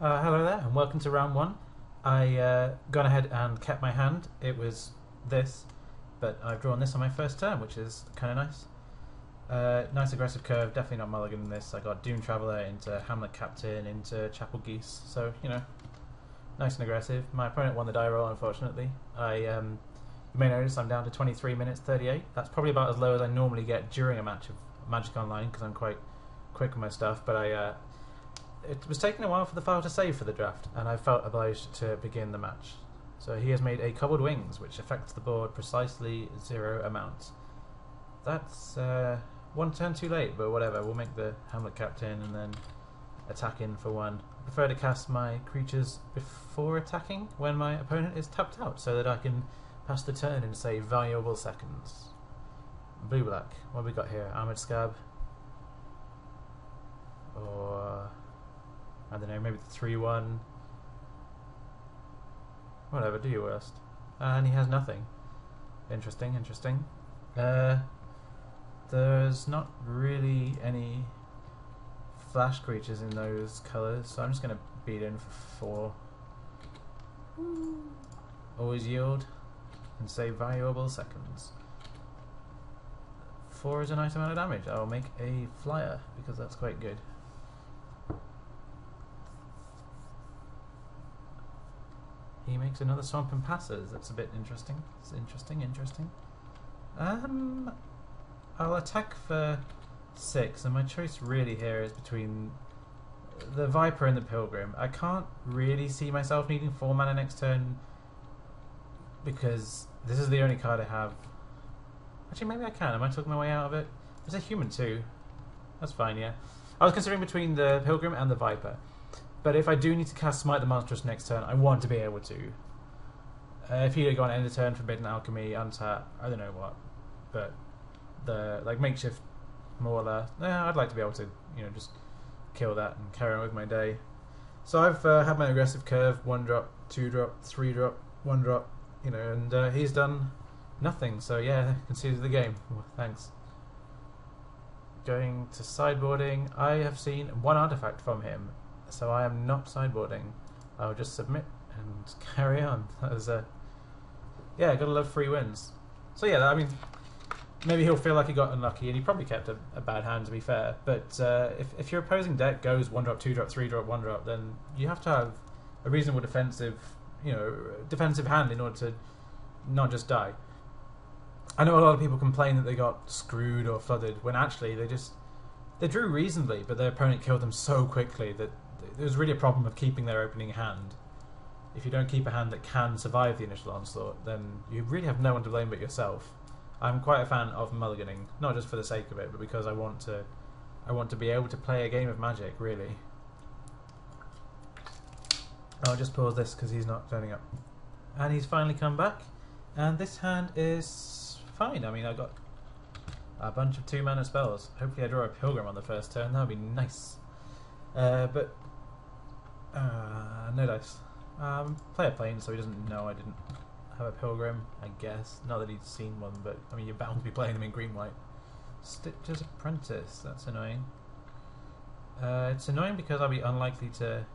Hello there, and welcome to round one. I gone ahead and kept my hand. It was this, but I've drawn this on my first turn, which is kind of nice. Nice aggressive curve, definitely not mulliganing this. I got Doom Traveller into Hamlet Captain into Chapel Geese, so you know, nice and aggressive. My opponent won the die roll, unfortunately. You may notice I'm down to 23 minutes 38. That's probably about as low as I normally get during a match of Magic Online because I'm quite quick with my stuff, but it was taking a while for the file to save for the draft, and I felt obliged to begin the match. So he has made a Cobbled Wings, which affects the board precisely 0 amount. That's one turn too late, but whatever. We'll make the Hamlet Captain and then attack in for one. I prefer to cast my creatures before attacking when my opponent is tapped out, so that I can pass the turn in, say, valuable seconds. Blue-black. What have we got here? Armored Scab. Or I don't know, maybe the 3-1. Whatever, do your worst. And he has nothing. Interesting, interesting. There's not really any flash creatures in those colours, so I'm just going to beat in for 4. Always yield and save valuable seconds. 4 is a nice amount of damage. I'll make a flyer because that's quite good. He makes another swamp and passes. That's a bit interesting. It's interesting. I'll attack for 6, and my choice really here is between the Viper and the Pilgrim. I can't really see myself needing 4 mana next turn because this is the only card I have. Actually, maybe I can. Am I talking my way out of it? There's a human too. That's fine, yeah. I was considering between the Pilgrim and the Viper. But if I do need to cast Smite the Monstrous next turn, I want to be able to. If you go on end of turn, Forbidden Alchemy, untap, I don't know what, but the makeshift Mauler, I'd like to be able to, just kill that and carry on with my day. So I've had my aggressive curve, 1-drop, 2-drop, 3-drop, 1-drop, and he's done nothing. So yeah, conceded the game. Well, thanks. Going to sideboarding, I have seen 1 artifact from him. So I am not sideboarding. I'll just submit and carry on. That was yeah, gotta love free wins. So yeah, I mean, maybe he'll feel like he got unlucky, and he probably kept a bad hand, to be fair. But if your opposing deck goes 1-drop, 2-drop, 3-drop, 1-drop, then you have to have a reasonable defensive hand in order to not just die. I know a lot of people complain that they got screwed or flooded when actually they drew reasonably, but their opponent killed them so quickly that there's really a problem of keeping their opening hand. If you don't keep a hand that can survive the initial onslaught, then you really have no one to blame but yourself. I'm quite a fan of mulliganing, not just for the sake of it, but because I want to be able to play a game of Magic, really. I'll just pause this because he's not turning up. And he's finally come back, and this hand is fine. I mean, I got a bunch of 2-mana spells. Hopefully I draw a Pilgrim on the first turn, that would be nice. But no dice. Play a plane so he doesn't know I didn't have a Pilgrim, I guess. Not that he's seen one, but I mean, you're bound to be playing them in green-white. Stitcher's Apprentice, that's annoying. It's annoying because I'll be unlikely to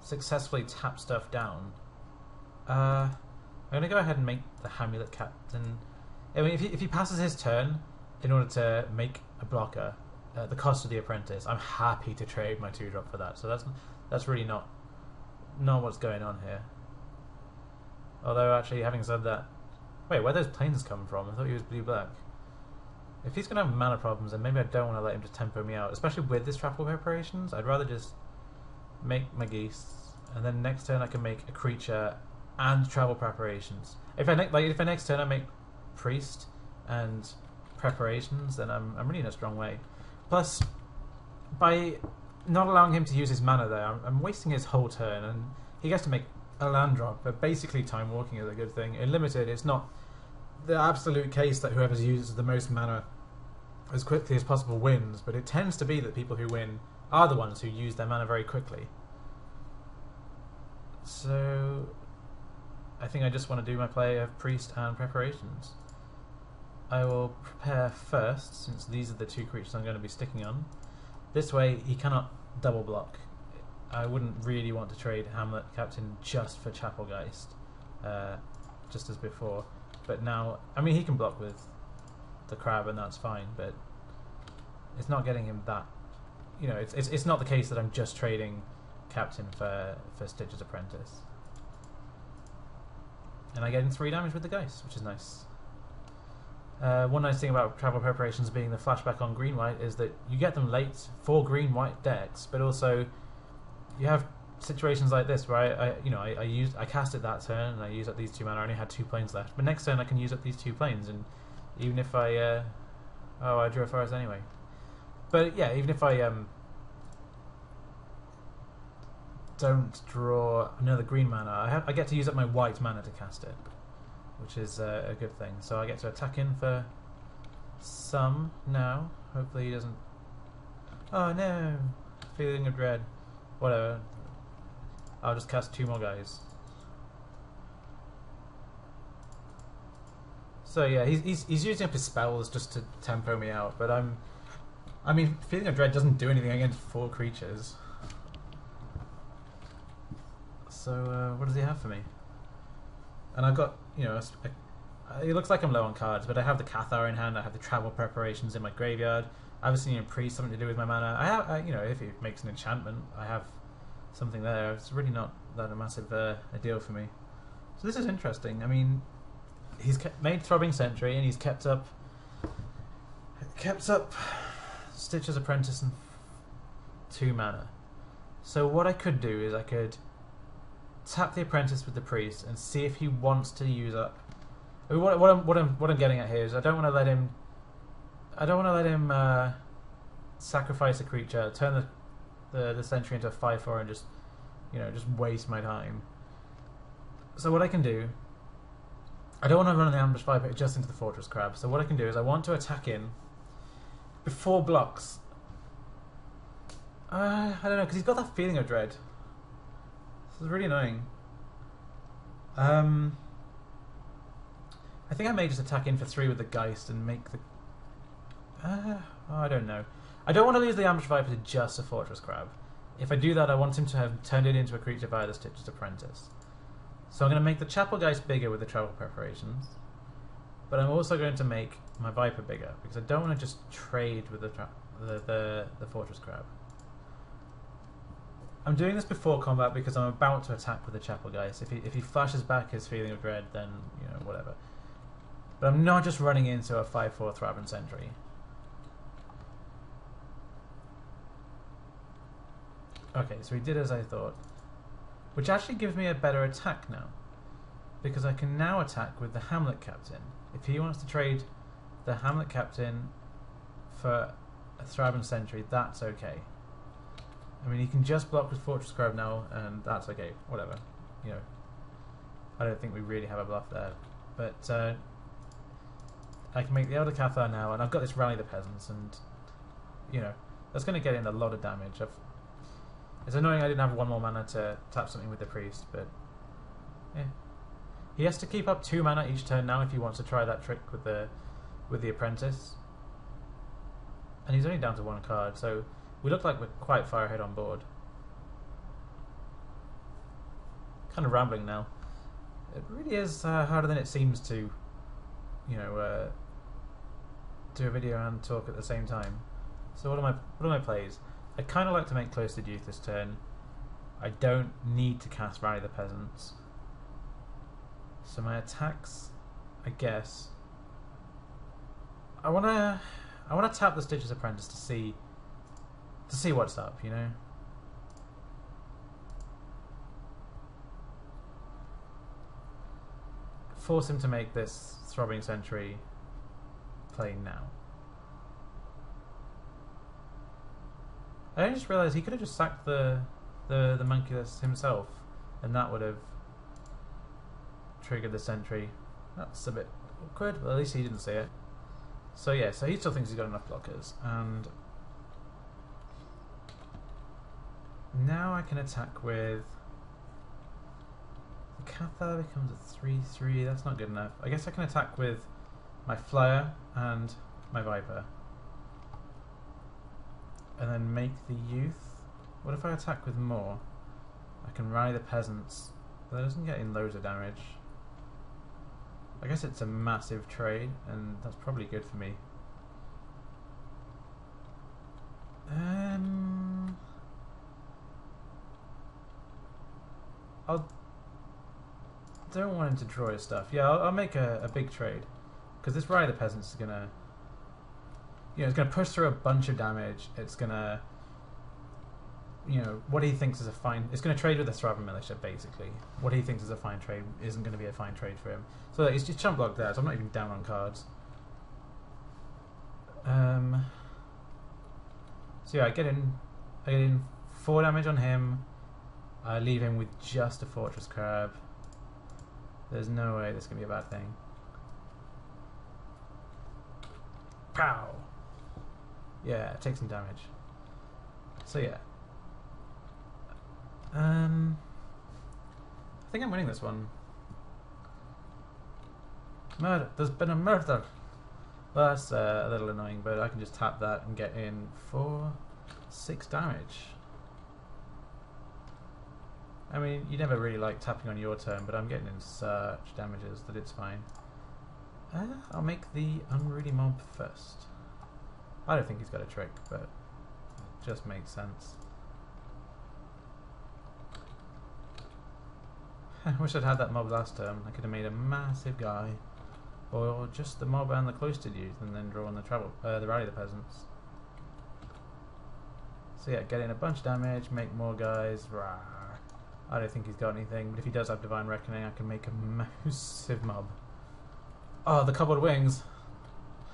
successfully tap stuff down. I'm going to go ahead and make the Hamlet Captain. I mean, if he passes his turn in order to make a blocker, the cost of the Apprentice, I'm happy to trade my 2-drop for that. So that's really not what's going on here. Although, actually, having said that, wait, where those planes come from? I thought he was blue-black. If he's going to have mana problems, then maybe I don't want to let him just tempo me out, especially with this Travel Preparations. I'd rather just make my geese, and then next turn I can make a creature and Travel Preparations. If I next turn I make Priest and Preparations, then I'm really in a strong way. Plus, by not allowing him to use his mana there, I'm wasting his whole turn, and he gets to make a land drop, but basically time walking is a good thing. In Limited, it's not the absolute case that whoever uses the most mana as quickly as possible wins, but it tends to be that people who win are the ones who use their mana very quickly. So I think I just want to do my play of Priest and Preparations. I will prepare first, since these are the 2 creatures I'm going to be sticking on. This way he cannot double block. I wouldn't really want to trade Hamlet Captain just for Chapelgeist, just as before. But now, I mean, he can block with the crab, and that's fine. But it's not getting him that. You know, it's not the case that I'm just trading Captain for Stitcher's Apprentice. And I get in 3 damage with the Geist, which is nice. One nice thing about travel preparations being the flashback on green-white is that you get them late for green-white decks, but also you have situations like this where I cast it that turn and I use up these 2 mana. I only had 2 planes left, but next turn I can use up these 2 planes, and even if I I drew a forest anyway. But yeah, even if I don't draw another green mana, I get to use up my white mana to cast it, which is a good thing. So I get to attack in for some now. Hopefully he doesn't... Oh no! Feeling of dread. Whatever. I'll just cast 2 more guys. So yeah, he's using up his spells just to tempo me out, but I mean, Feeling of Dread doesn't do anything against 4 creatures. So what does he have for me? And I've got, you know, it looks like I'm low on cards, but I have the Cathar in hand. I have the travel preparations in my graveyard. Obviously, you know, priest, something to do with my mana. You know, if it makes an enchantment, I have something there. It's really not that a massive a deal for me. So this is interesting. I mean, he's made Throbbing Sentry, and he's kept up Stitcher's Apprentice and 2 mana. So what I could do is I could tap the Apprentice with the priest and see if he wants to use up. I mean, what I'm getting at here is I don't want to let him sacrifice a creature, turn the sentry into a 5/4, and just waste my time. So what I can do, I don't want to run the Ambush Viper just into the Fortress Crab. So what I can do is I want to attack in before blocks. I don't know, because he's got that Feeling of Dread. This is really annoying. I think I may just attack in for 3 with the Geist and make the... I don't know. I don't want to lose the Ambush Viper to just a Fortress Crab. If I do that, I want him to have turned it into a creature via the Stitcher's Apprentice. So I'm going to make the Chapelgeist bigger with the travel preparations, but I'm also going to make my Viper bigger because I don't want to just trade with the Fortress Crab. I'm doing this before combat because I'm about to attack with the Chapelgeist. If he flashes back his Feeling of Dread, then whatever. But I'm not just running into a 5/4 Throbbing Sentry. Okay, so he did as I thought. Which actually gives me a better attack now, because I can now attack with the Hamlet Captain. If he wants to trade the Hamlet Captain for a Throbbing Sentry, that's okay. I mean, he can just block with Fortress Crab now, and that's okay. Whatever, I don't think we really have a bluff there. But I can make the Elder Cathar now, and I've got this Rally the Peasants, and that's going to get in a lot of damage. It's annoying I didn't have 1 more mana to tap something with the priest, but yeah. He has to keep up 2 mana each turn now if he wants to try that trick with the Apprentice. And he's only down to 1 card, so we look like we're quite far ahead on board. Kind of rambling now. It really is harder than it seems to, do a video and talk at the same time. So what are my plays? I kind of like to make Cloistered Youth this turn. I don't need to cast Rally the Peasants. So my attacks, I guess, I wanna tap the Stitcher's Apprentice to see what's up, Force him to make this Throbbing Sentry play now. I just realised he could have just sacked the Monculus himself, and that would have triggered the Sentry. That's a bit awkward, but at least he didn't see it. So yeah, so he still thinks he's got enough blockers, and now I can attack with the Cathar becomes a 3/3. That's not good enough. I guess I can attack with my Flyer and my Viper, and then make the Youth What if I attack with more? I can rally the peasants, but that doesn't get in loads of damage. I guess it's a massive trade, and that's probably good for me. I don't want him to draw his stuff. Yeah, I'll make a big trade, because this rally the peasants is gonna, it's gonna push through a bunch of damage. It's gonna, what he thinks is a fine. It's gonna trade with the Thraben militia basically. What he thinks is a fine trade isn't gonna be a fine trade for him. So it's just chump block there. So I'm not even down on cards. So yeah, I get in 4 damage on him. I leave him with just a Fortress Crab. There's no way this can be a bad thing. Pow! Yeah, take some damage. So yeah. I think I'm winning this one. Murder! There's been a murder! Well, that's a little annoying, but I can just tap that and get in 6 damage. I mean, you never really like tapping on your turn, but I'm getting in such damages that it's fine. I'll make the Unruly Mob first. I don't think he's got a trick, but it just makes sense. I wish I'd had that mob last turn. I could have made a massive guy. Or just the mob and the cloistered youth, and then draw on the rally the peasants. So yeah, get in a bunch of damage, make more guys. Rah. I don't think he's got anything, but if he does have Divine Reckoning, I can make a massive mob. Oh, the cobbled wings!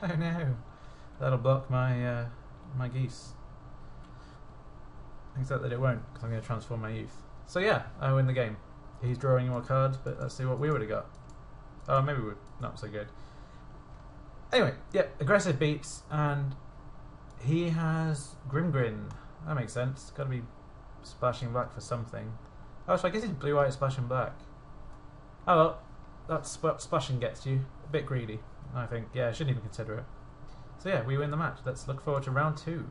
Oh no, that'll block my my geese. Except that it won't, because I'm going to transform my youth. So yeah, I win the game. He's drawing more cards, but let's see what we would have got. Oh, maybe we're not so good. Anyway, yeah, aggressive beats, and he has Grimgrin. That makes sense. Got to be splashing black for something. Oh, so I guess he's blue-white splashing black. Oh well, that's what splashing gets you. A bit greedy, I think. Yeah, I shouldn't even consider it. So yeah, we win the match. Let's look forward to round 2.